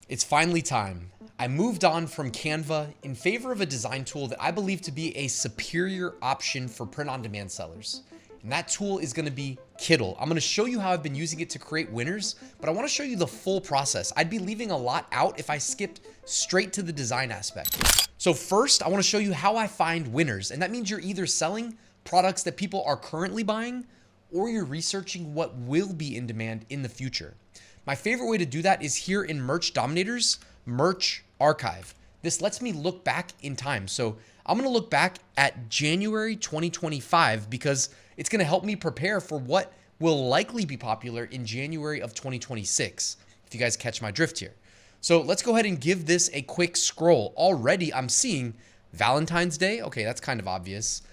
It's finally time. I moved on from Canva in favor of a design tool that I believe to be a superior option for print-on-demand sellers. And that tool is gonna be Kittl. I'm gonna show you how I've been using it to create winners, but I wanna show you the full process. I'd be leaving a lot out if I skipped straight to the design aspect. So first, I wanna show you how I find winners. And that means you're either selling products that people are currently buying, or you're researching what will be in demand in the future. My favorite way to do that is here in Merch Dominator's Merch Archive. This lets me look back in time. So I'm gonna look back at January 2025 because it's gonna help me prepare for what will likely be popular in January of 2026, if you guys catch my drift here. So let's go ahead and give this a quick scroll. Already I'm seeing Valentine's Day. Okay, that's kind of obvious.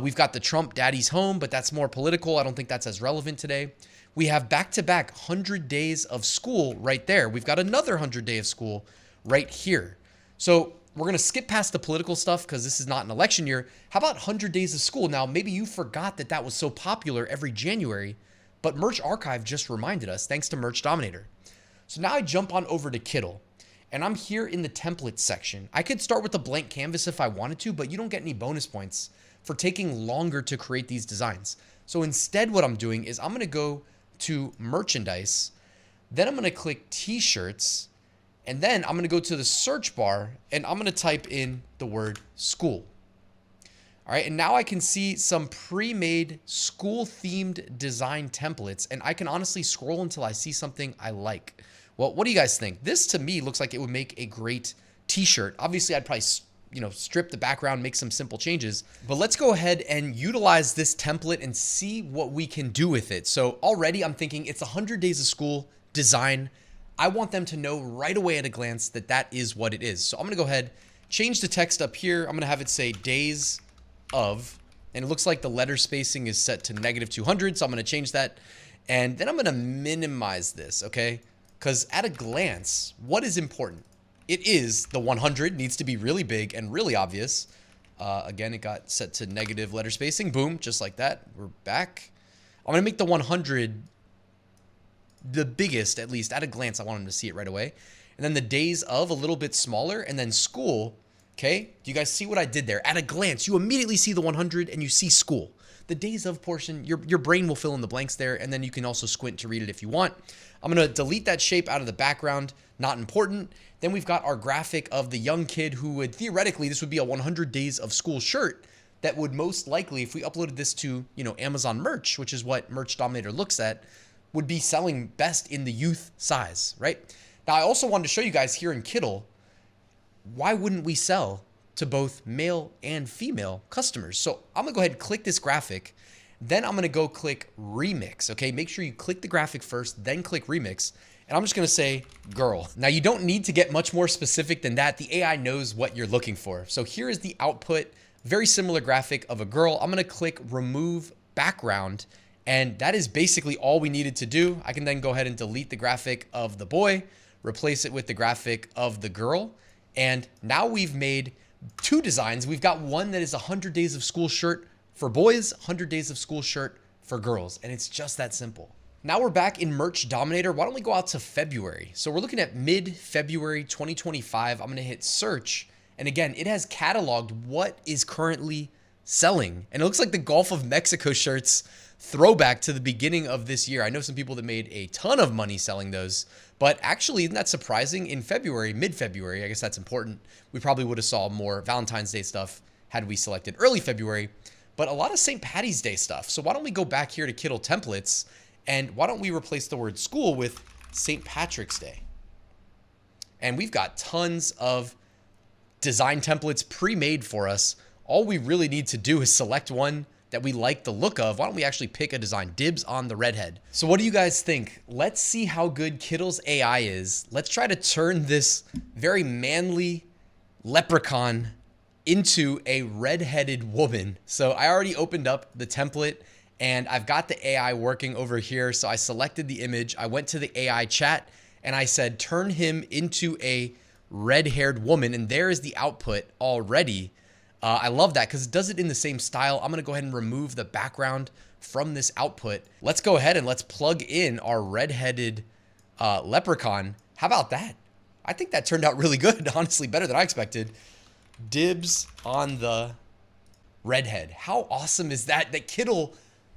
We've got the Trump Daddy's Home, but that's more political. I don't think that's as relevant today. We have back-to-back 100 days of school right there. We've got another 100 day of school right here. So we're gonna skip past the political stuff because this is not an election year. How about 100 days of school? Now, maybe you forgot that that was so popular every January, but Merch Archive just reminded us thanks to Merch Dominator. So now I jump on over to Kittl and I'm here in the templates section. I could start with a blank canvas if I wanted to, but you don't get any bonus points for taking longer to create these designs. So instead what I'm doing is I'm gonna go to merchandise, then I'm gonna click t-shirts, and then I'm gonna go to the search bar and I'm gonna type in the word school. All right, and now I can see some pre-made school-themed design templates, and I can honestly scroll until I see something I like. Well, what do you guys think? This to me looks like it would make a great t-shirt. Obviously, I'd probably strip the background, make some simple changes, but let's go ahead and utilize this template and see what we can do with it. So already I'm thinking it's 100 days of school design. I want them to know right away at a glance that that is what it is. So I'm gonna go ahead, change the text up here. I'm gonna have it say days of, and it looks like the letter spacing is set to -200. So I'm gonna change that. And then I'm gonna minimize this, okay? Because at a glance, what is important? It is the 100 needs to be really big and really obvious. Again, it got set to negative letter spacing. Boom, just like that. We're back. I'm gonna make the 100 the biggest, at least at a glance. I want them to see it right away. And then the days of a little bit smaller, and then school. Okay, do you guys see what I did there? At a glance, you immediately see the 100 and you see school. The days of portion, your brain will fill in the blanks there, and then you can also squint to read it if you want. I'm gonna delete that shape out of the background, not important. Then we've got our graphic of the young kid who would theoretically, this would be a 100 days of school shirt that would most likely, if we uploaded this to, Amazon merch, which is what Merch Dominator looks at, would be selling best in the youth size, right? Now, I also wanted to show you guys here in Kittl, why wouldn't we sell to both male and female customers? So I'm gonna go ahead and click this graphic. Then I'm gonna go click remix, okay? Make sure you click the graphic first, then click remix. And I'm just gonna say girl. Now you don't need to get much more specific than that. The AI knows what you're looking for. So here is the output, very similar graphic of a girl. I'm gonna click remove background, and that is basically all we needed to do. I can then go ahead and delete the graphic of the boy, replace it with the graphic of the girl. And now we've made two designs. We've got one that is 100 days of school shirt for boys, 100 days of school shirt for girls. And it's just that simple. Now we're back in Merch Dominator. Why don't we go out to February? So we're looking at mid-February 2025. I'm gonna hit search. And again, it has cataloged what is currently selling. And it looks like the Gulf of Mexico shirts throwback to the beginning of this year. I know some people that made a ton of money selling those, but actually isn't that surprising? In February, mid-February, I guess that's important. We probably would have saw more Valentine's Day stuff had we selected early February, but a lot of St. Patty's Day stuff. So why don't we go back here to Kittl templates, and why don't we replace the word school with St. Patrick's Day? And we've got tons of design templates pre-made for us. All we really need to do is select one that we like the look of. Why don't we actually pick a design? Dibs on the redhead. So what do you guys think? Let's see how good Kittl's AI is. Let's try to turn this very manly leprechaun into a redheaded woman. So I already opened up the template and I've got the AI working over here. So I selected the image. I went to the AI chat and I said, turn him into a red-haired woman. And there is the output already. I love that because it does it in the same style. I'm gonna go ahead and remove the background from this output. Let's go ahead and let's plug in our redheaded leprechaun. How about that? I think that turned out really good, honestly, better than I expected. Dibs on the redhead. How awesome is that? That Kittle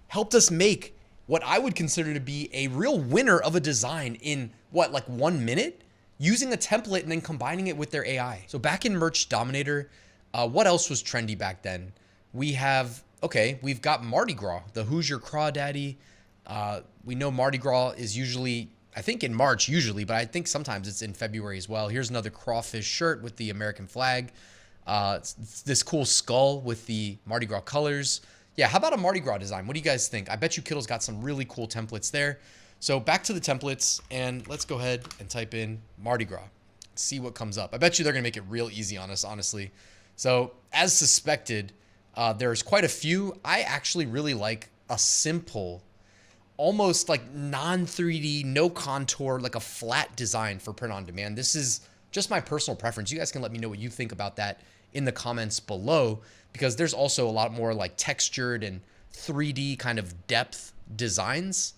helped us make what I would consider to be a real winner of a design in what, like 1 minute? Using a template and then combining it with their AI. So back in Merch Dominator, what else was trendy back then? We've got Mardi Gras, the Who's Your Crawdaddy. We know Mardi Gras is usually, I think in March usually, but I think sometimes it's in February as well. Here's another crawfish shirt with the American flag. It's this cool skull with the Mardi Gras colors. Yeah, how about a Mardi Gras design? What do you guys think? I bet you Kittle's got some really cool templates there. So back to the templates, and let's go ahead and type in Mardi Gras. See what comes up. I bet you they're gonna make it real easy on us, honestly. So as suspected, there's quite a few. I actually really like a simple, almost like non-3D, no contour, like a flat design for print on demand. This is just my personal preference. You guys can let me know what you think about that in the comments below, because there's also a lot more like textured and 3D kind of depth designs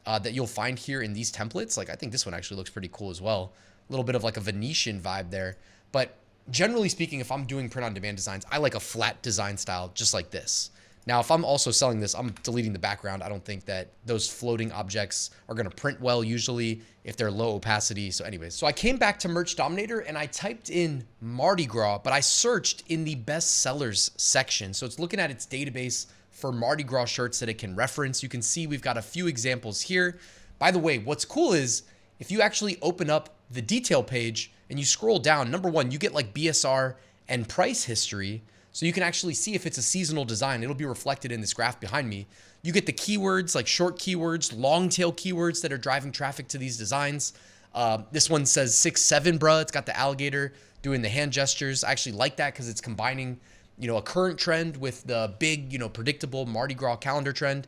that you'll find here in these templates. Like I think this one actually looks pretty cool as well. A little bit of like a Venetian vibe there. But generally speaking, if I'm doing print on demand designs, I like a flat design style just like this. Now, if I'm also selling this, I'm deleting the background. I don't think that those floating objects are going to print well usually if they're low opacity. So anyways, so I came back to Merch Dominator and I typed in Mardi Gras, but I searched in the best sellers section. So it's looking at its database for Mardi Gras shirts that it can reference. You can see we've got a few examples here. By the way, what's cool is if you actually open up the detail page and you scroll down, number one, you get like BSR and price history. So you can actually see if it's a seasonal design. It'll be reflected in this graph behind me. You get the keywords, like short keywords, long tail keywords that are driving traffic to these designs. This one says 6'7", bruh. It's got the alligator doing the hand gestures. I actually like that because it's combining, a current trend with the big, predictable Mardi Gras calendar trend.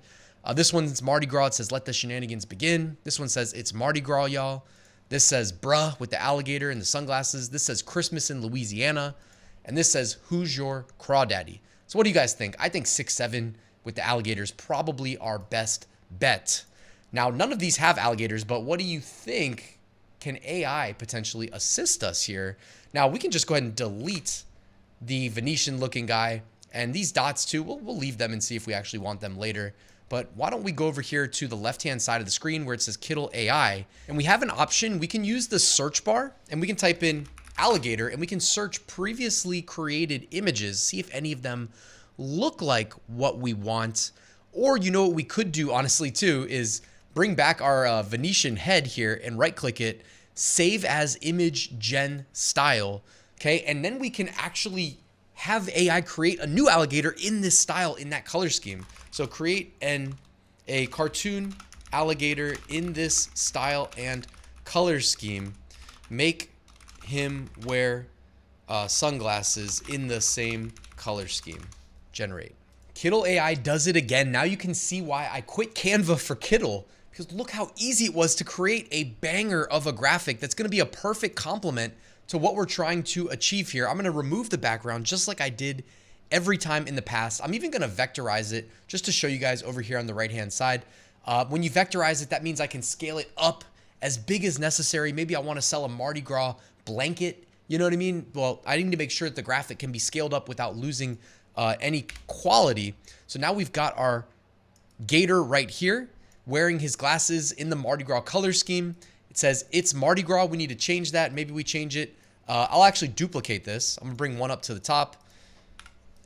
This one's Mardi Gras. It says, let the shenanigans begin. This one says, it's Mardi Gras, y'all. This says, bruh, with the alligator and the sunglasses. This says, Christmas in Louisiana. And this says, who's your crawdaddy? So what do you guys think? I think 6'7" with the alligators probably our best bet. Now, none of these have alligators, but what do you think? Can AI potentially assist us here? Now, we can just go ahead and delete the Venetian looking guy, and these dots too, we'll leave them and see if we actually want them later. But why don't we go over here to the left-hand side of the screen where it says Kittle AI, and we have an option. We can use the search bar and we can type in alligator and we can search previously created images, see if any of them look like what we want. Or what we could do honestly too is bring back our Venetian head here and right click it, save as image gen style. Okay, and then we can actually have AI create a new alligator in this style, in that color scheme. So create a cartoon alligator in this style and color scheme. Make him wear sunglasses in the same color scheme. Generate. Kittle AI does it again. Now you can see why I quit Canva for Kittle, because look how easy it was to create a banger of a graphic that's going to be a perfect complement to what we're trying to achieve here. I'm going to remove the background just like I did every time in the past. I'm even going to vectorize it just to show you guys over here on the right hand side. When you vectorize it, that means I can scale it up as big as necessary. Maybe I want to sell a Mardi Gras blanket. You know what I mean? Well, I need to make sure that the graphic can be scaled up without losing any quality. So now we've got our gator right here wearing his glasses in the Mardi Gras color scheme. It says it's Mardi Gras. We need to change that. Maybe we change it. I'll actually duplicate this. I'm gonna bring one up to the top.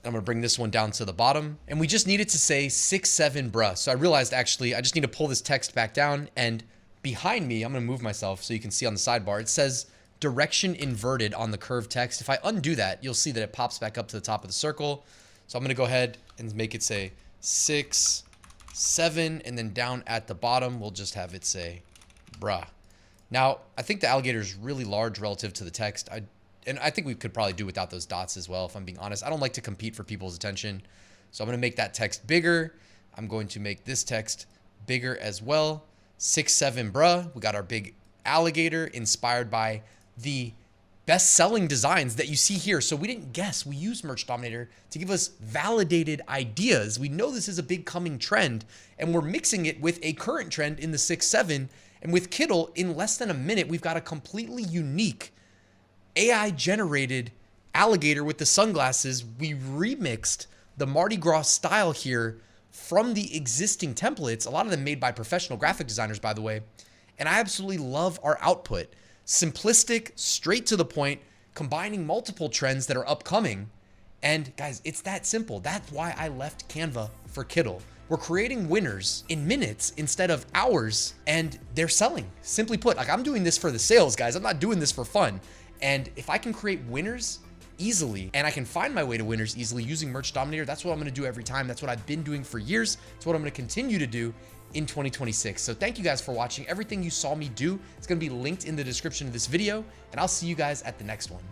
I'm gonna bring this one down to the bottom. And we just need it to say 6'7" bruh. So I realized actually I just need to pull this text back down, and behind me, I'm gonna move myself so you can see on the sidebar, it says direction inverted on the curved text. If I undo that, you'll see that it pops back up to the top of the circle. So I'm gonna go ahead and make it say 6'7", and then down at the bottom, we'll just have it say bruh. Now, I think the alligator is really large relative to the text. And I think we could probably do without those dots as well, if I'm being honest. I don't like to compete for people's attention. So I'm gonna make that text bigger. I'm going to make this text bigger as well. 6'7" bruh. We got our big alligator inspired by the best-selling designs that you see here. So we didn't guess. We used Merch Dominator to give us validated ideas. We know this is a big coming trend, and we're mixing it with a current trend in the 6'7". And with Kittle, in less than a minute, we've got a completely unique AI generated alligator with the sunglasses. We remixed the Mardi Gras style here from the existing templates, a lot of them made by professional graphic designers, by the way. And I absolutely love our output. Simplistic, straight to the point, combining multiple trends that are upcoming. And guys, it's that simple. That's why I left Canva for Kittl. We're creating winners in minutes instead of hours, and they're selling. Simply put, like, I'm doing this for the sales, guys. I'm not doing this for fun. And if I can create winners easily, and I can find my way to winners easily using Merch Dominator, that's what I'm gonna do every time. That's what I've been doing for years. It's what I'm gonna continue to do in 2026. So thank you guys for watching. Everything you saw me do is gonna be linked in the description of this video, and I'll see you guys at the next one.